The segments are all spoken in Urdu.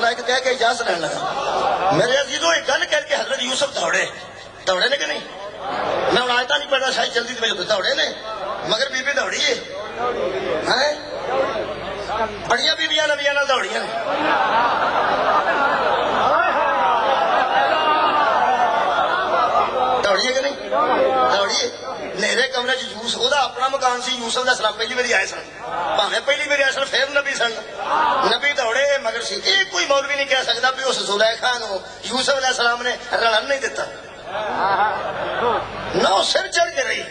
ایک کہہ کے اجازت لینے لگا میرے عزیزوں ایک گل کر کے حضرت یوسف دوڑے نے کہ نہیں میں ہوں آیتاں نہیں پڑھنا شاید جلدی تو دوڑے نے مگر بی بی دوڑی ہے بڑیاں بیبیاں نبیاں نال دوڑیاں نے دوڑیے کہ نہیں دوڑیے نیرے کمرے یوسف وہ اپنا مکان سی یوسف علیہ السلام پہلی باری آئے سن بھاویں پہلی باری آئے سن پھر نبی سن نبی دوڑے مگر سی یہ کوئی مولوی نہیں کہہ سکتا بھی اس زلیخا نو یوسف علیہ السلام نے رلن نہیں دیتا نہ وہ سر چڑھ کے رہی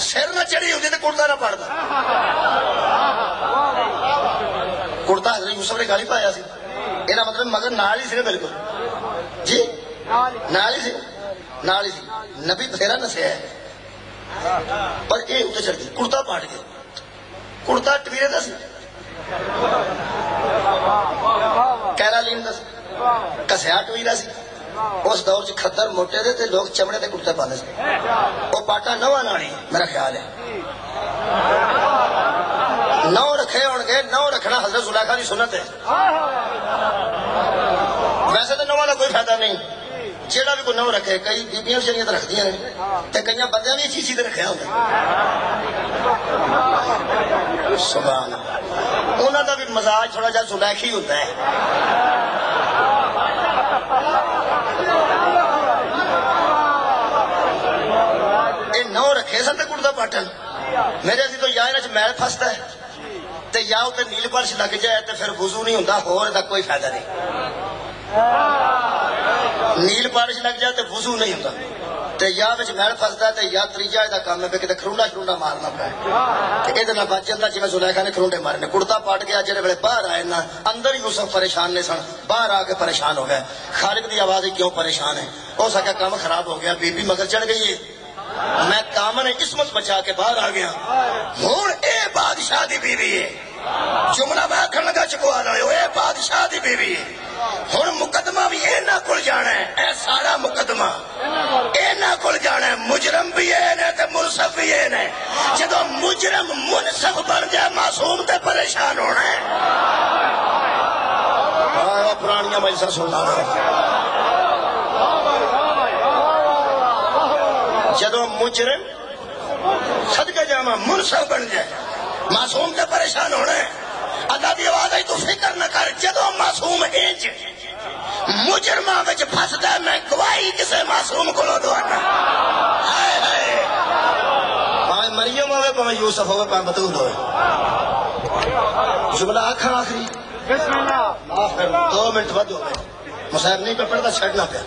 سر نہ چڑھی ہوتی تو کرتا نہ پڑتا کرتا حضرت یوسف نے گالی پایا سی یہ مطلب مگر نال ہی سی بالکل جی نال ہی سی نال ہی سی نبی بتھیرا نسیا ہے پر یہ اتنے چڑھ گئی کرتا پاٹ گیا کرتا ٹویرے کا سی کیرالین کا سی کسیا ٹویرا سی اس دور چ کھدر موٹے دے تے لوگ چمڑے تے کرتے پاندے سی وہ پاٹا نواں نالی میرا خیال ہے نو رکھے ہون گے نو رکھنا حضرت زلیخا دی سنت ہے ویسے تو نواں دا کوئی فائدہ نہیں جیڑا بھی کوئی نو رکھے کئی بیبیاں بچاریاں تو رکھدیاں نے تے کئی بندیاں بھی چیزی تے رکھیا ہوندا سبحان اللہ انہاں دا بھی مزاج تھوڑا جہا زلیخی ہوندا ہے یہ نو رکھے سن تے کرتا پاٹن میرے عزیز تو یا انہاں چ میل پھسدا ہے تے یا تے نیل پالش لگ جائے تے پھر وضو نہیں ہوندا ہور دا کوئی فائدہ نہیں نیل پالش لگ جائے تے وضو نہیں ہوندا تے یا وچ میل پھسدا تے یا تریجا دا کام ہے کہ کھرونڈا شرونڈا مارنا پے تے ایں نال بچ جاندا جویں زلیخا نے کھرونڈے مارنے کرتا پاٹ گیا جڑے ویلے باہر آئے نا اندر یوسف پریشان نے سن باہر آ کے پریشان ہو گئے خالق دی آواز کیوں پریشان ہے ہو سکا کام خراب ہو گیا بی بی مگر چڑھ گئی ہے میں دامن قسمت بچا کے باہر آ گیا ہوں اے بادشاہ دی بیوی ہے جملہ میں آخر لگا چکوا رہے ہو اے بادشاہ دی بیوی ہے ہوں مقدمہ بھی اینا کل جانا ہے اے سارا مقدمہ اینا کل جانا ہے مجرم بھی ہے تے منصف بھی ہے جدو مجرم منصف بن جائے معصوم تے پریشان ہونا ہے پرانیاں مجلساں سننا جدو مجرم صدقہ جامع منصف بن جائے معصوم تے پریشان ہونا ہے اللہ دی آواز آئی تو فکر نہ کر جدو معصوم انج مجرماں وچ پھسدا ہے میں گواہی کسے معصوم کولوں دوانا ہائے ہائے پاویں مریم ہوے پاویں یوسف ہوے پاویں بتول ہوے جملہ آخر آخری بسم اللہ 2 منٹ ود ہو گئے مصاحب نہیں پہ پڑھتا چھڑنا پیا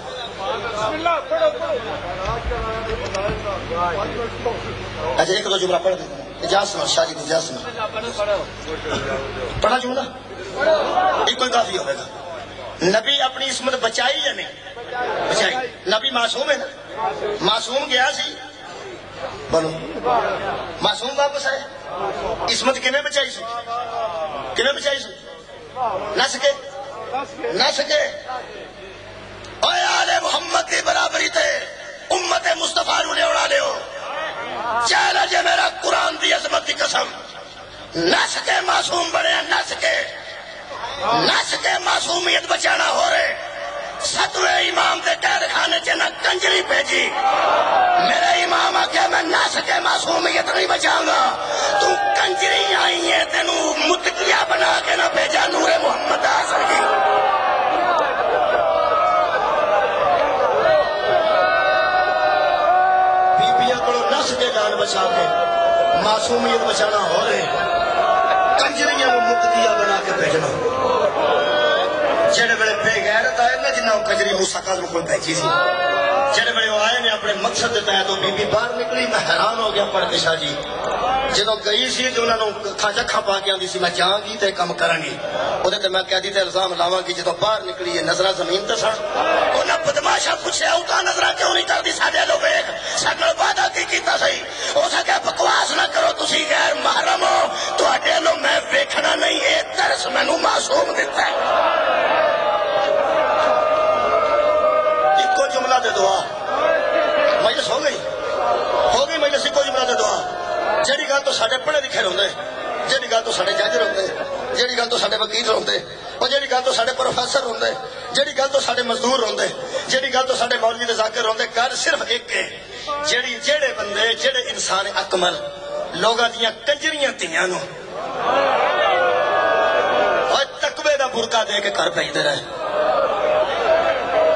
اچھا ایک دو جملہ پڑھ دیں اجازت سنا شاہی کی اجازت سنا پڑھا جملہ ایک کوئی کافی ہوئے گا نبی اپنی عصمت بچائی یا نہیں بچائی نبی معصوم ہے نا معصوم گیا سی بولو معصوم واپس آئے عصمت کنے بچائی سی کنے بچائی سی نہ سکے اے آل محمد کی برابری تے امت مصطفیٰ نو لے اڑا لے ہو چیلنج ہے میرا قرآن دی عظمت کی قسم نہ سکے معصوم بنے نہ سکے معصومیت بچانا ہو رہے 7ویں امام دے قید خانے چ نہ کنجری بھیجی میرے امام آخیا میں نہ سکے معصومیت نہیں بچاؤں گا تو کنجری آئی ہے تینوں متقیہ بنا کے نہ بھیجا نور محمد آ سکی جان بچا کے معصومیت بچانا ہو رہے کنجریاں کو مقتدیہ بنا کے بھیجنا جڑے بڑے بے غیرت آئے نا جنہوں کنجری موسیٰ قاضم کو بھیجی سی جڑے بڑے وہ آئے نے اپنے مقصد دیتا ہے تو بی بی باہر نکلی میں حیران ہو گیا پڑھ کے شاہ جی جدو گئی سی جو انہوں نے کھاجا کھا پا کے آندی سی میں جان گی تے کم کریں گی وہ تے میں کہہ دی تے الزام لاواں گی جدو باہر نکلی ہے نظرہ زمین تے سن انہاں بدماشا پوچھے اوتا نظرہ کیوں نہیں کردی ساڈے لو ویکھ ساڈے نال وعدہ کی کیتا سی او سکے بکواس نہ کرو تسی غیر محرم ہو تواڈے لو میں ویکھنا نہیں اے درس مینوں معصوم دتا ہے ایک جملہ دے دعا مجلس ہو گئی مجلس ایک جملہ دے دعا جیڑی گل تو ساڈے پڑھے لکھے روندے جیڑی گل تو ساڈے جج روندے جیڑی گل تو ساڈے وکیل روندے وہ جہی گل تو سارے پروفیسر ہوندے، جہی گل تو سارے مزدور ہوندے، جہی گل تو سارے مولوی تے ذاکر ہوندے، گل صرف ایک ہے، جہے بندے جہے انسان اکمل لوگاں دیاں کنجریاں تیاں نو اور تقوی دا برقع دے کے گھر بھیجدے رہے.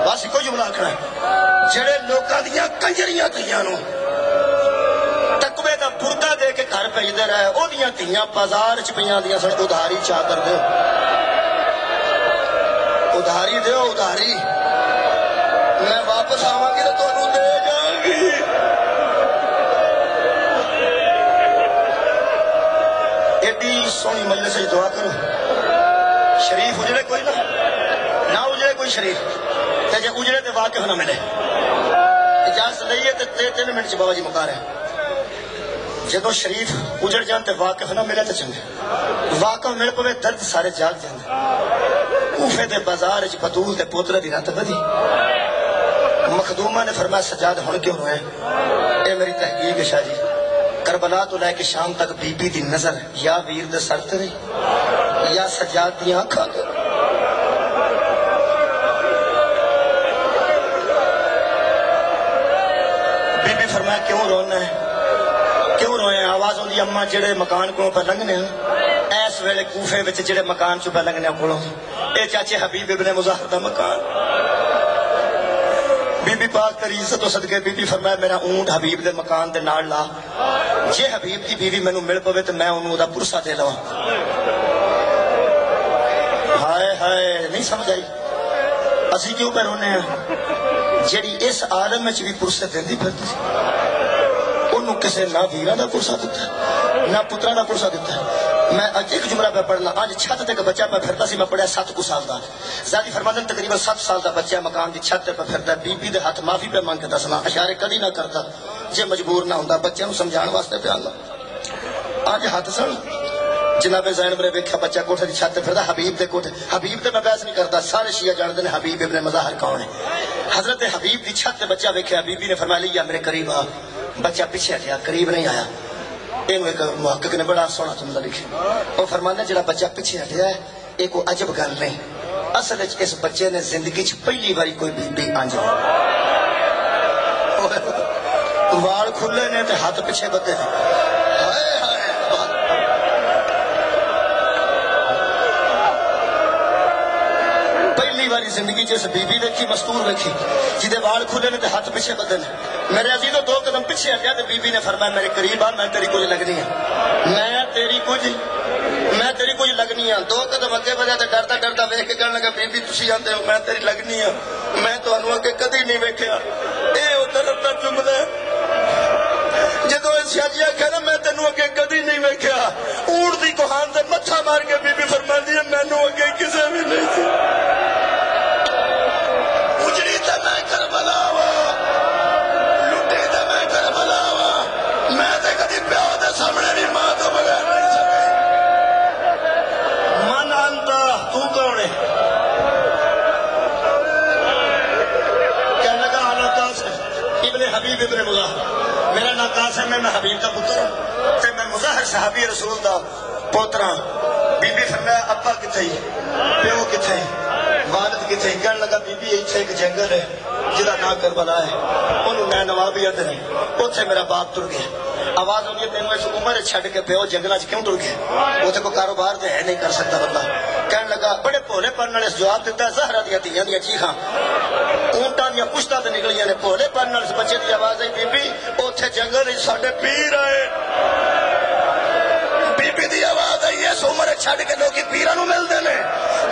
بس کوئی جملہ آکھنا ہے، جہے لوگاں دیاں کنجریاں تیاں نو تقوی دا برقع دے کے گھر بھیجدے رہے، او دیاں تیاں بازار چ پیاں دیاں سن ادھاری چادر دے، ادھاری دیو ادھاری، میں واپس آواں گی تو تانوں دے جاں گی. ایڈی سونی مجلس سے دعا کرو، شریف اجڑے کوئی نہ اجڑے کوئی شریف، تے جے اجڑے تے واقف نہ ملے. اجازت لئیے تے 3 منٹ چ بابا جی مکا رہے. جدو شریف اجڑ جان تے واقف نہ ملے تے چنگے، واقف مل پوے درد سارے جاگ جاندے. کوفے دے بازار وچ بطول تے پوترے دی رات بدی. مخدومہ نے فرمایا سجاد ہن کیوں روئے؟ اے میری تحقیق ہے شاہ جی، کربلا تو لے کے شام تک بی بی دی نظر یا ویر دے سر تے رہی یا سجاد دی آنکھاں تے. بی بی فرمایا کیوں رونا ہے، کیوں روئے؟ آواز ہوندی اماں جڑے مکان کو پر لنگنے ہیں اس ویلے کوفے وچ جڑے مکان چ پر لنگنے کولوں اے چاچے حبیب ابن مظاہر دا مکان. بی بی پاک تیری عزت و صدقے بی بی فرمایا میرا اونٹ حبیب دے مکان دے نال لا، جے حبیب دی بیوی مینوں مل پوے تے میں اونوں دا پرسا دے لواں. ہائے ہائے نہیں سمجھ آئی. اسی کیوں پہ رونے ہیں؟ جیڑی اس عالم وچ بھی پرسے دیندی پھردی سی، انہوں کسے نہ ویراں دا پرسا دتا نہ پتراں دا پرسا دتا. میں ایک جملہ پہ پڑھنا، آج چھت تے بچہ پہ پھرتا سی، میں پڑھیا 7 سال دا. زیادی فرماندن تقریباً 7 سال دا بچہ مکان دی چھت پہ پھرتا، بی بی دے ہاتھ معافی پہ مانگ کے دسنا، اشارے کدی نہ کرتا جے مجبور نہ ہوندا، بچے نوں سمجھان واسطے پیانا. آج ہاتھ سن جناب زینب نے ویکھیا بچہ کوٹھے دی چھت تے پھردا، حبیب دے کوٹھے. حبیب تے میں بحث نہیں کردا، سارے شیعہ جاندے نے حبیب ابن مظاہر کون ہے. حضرت حبیب دی چھت تے بچہ ویکھیا، بی بی نے فرمایا لیا میرے قریب آ. بچہ پیچھے ہٹیا، قریب نہیں آیا. اینو ایک محقق نے بڑا سونا جملہ لکھا، وہ فرمانے جڑا بچہ پیچھے ہٹیا ہے یہ کوئی عجب گل نہیں، اصل اس بچے نے زندگی چ پہلی باری کوئی بی بی آنج وال کھلے نے تے ہاتھ پیچھے بدے نے. پہلی باری زندگی جس بی بی دیکھی مستور دیکھی جہدے وال کھلے نے تے ہاتھ پیچھے بدے نے. میرے عزیزو 2 قدم پیچھے ہٹیا تے بی بی نے فرمایا میرے قریب آ، میں تیری کچھ لگنی ہے، میں تیری کچھ لگنی ہے. 2 قدم اگے بڑھیا تے ڈردا ڈردا ویکھ کے کہن لگا بی بی تسی آندے ہو میں تیری لگنی ہے، میں تانوں اگے کدی نہیں ویکھیا. اے ادھر دا جملہ جدو شاجیا کہنا میں تینوں اگے کدی نہیں ویکھیا، اونٹ دی کوہان تے متھا مار کے بی بی فرماندی ہے مینوں اگے کسے بھی نہیں سی. اجڑی تے میں کربلا وا، لٹی تے میں کربلا وا، میں تے کدی پیو دے سامنے بھی ماں تو بغیر نہیں سکے. من انتا تو کون ہے؟ کہنے لگا انا قاسم ابن حبیب ابن مظاہر. میرا نام قاسم ہے، میں حبیب کا پتر ہوں تے میں مظاہر صحابی رسول دا پوترا. بی بی فرمایا ابا کتھے، پیو کتھے، والد کتھے؟ کہنے لگا بی بی ایتھے ایک جنگل ہے جہاں نام کربلا ہے، انہوں نے نوابی آدھے نے، اتنے میرا باپ تر گیا. آواز ہوگی تینوں اس عمر چھڈ کے پیو جنگل کیوں ٹر گیا؟ اتنے کوئی کاروبار تو ہے نہیں کر سکتا بندہ. کہنے لگا بڑے بھولے پن والے جواب دیتا، زہرا دیا دھیاں دیا چیخاں اونٹاں دیا پشتاں تے نکلیاں نے. بھولے پن والے بچے کی آواز آئی بی بی اتنے جنگل ساڈے پیر آئے. بی بی دی آواز آئی اس عمر چھڈ کے لوگ پیراں نوں ملدے نے.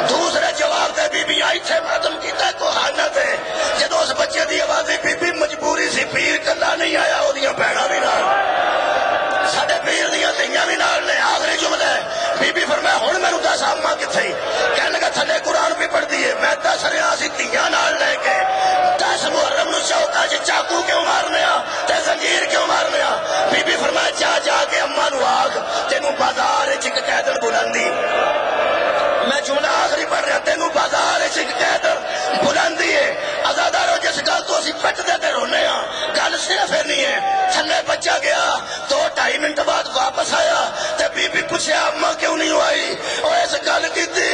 دوسرے جواب دے بی بی ایتھے ماتم کیتا کوہانا تے. جدو اس بچے دی آواز آئی بی بی مجبوری سی، پیر کلا نہیں آیا، اودیاں بہناں وی نال، ساڈے پیر دیاں دھیاں وی نال نے. آخری جملہ ہے بی بی فرمایا ہن مینوں دس اماں کتھے؟ کہنے لگا تھلے قرآن بھی پڑھ دیے. میں دس رہا سی دھیاں نال لے کے 10 محرم نو چوکا چ چاقو کیوں مارنے آ تے زنجیر کیوں مارنے آ؟ بی بی فرمایا جا کے اماں نو آکھ تینوں بازار وچ ایک قیدر بلندی. میں جملہ آخری پڑھ رہا، تینوں بازار وچ ایک قیدر بلندی ہے. آزادارو جس گل تو اسی پٹدے تے رونے ہاں گل صرف نہیں ہے. تھلے بچہ گیا 2-2.5 منٹ بعد واپس آیا تے بی بی پوچھیا اماں کیوں نہیں آئی؟ او اس گل کیتی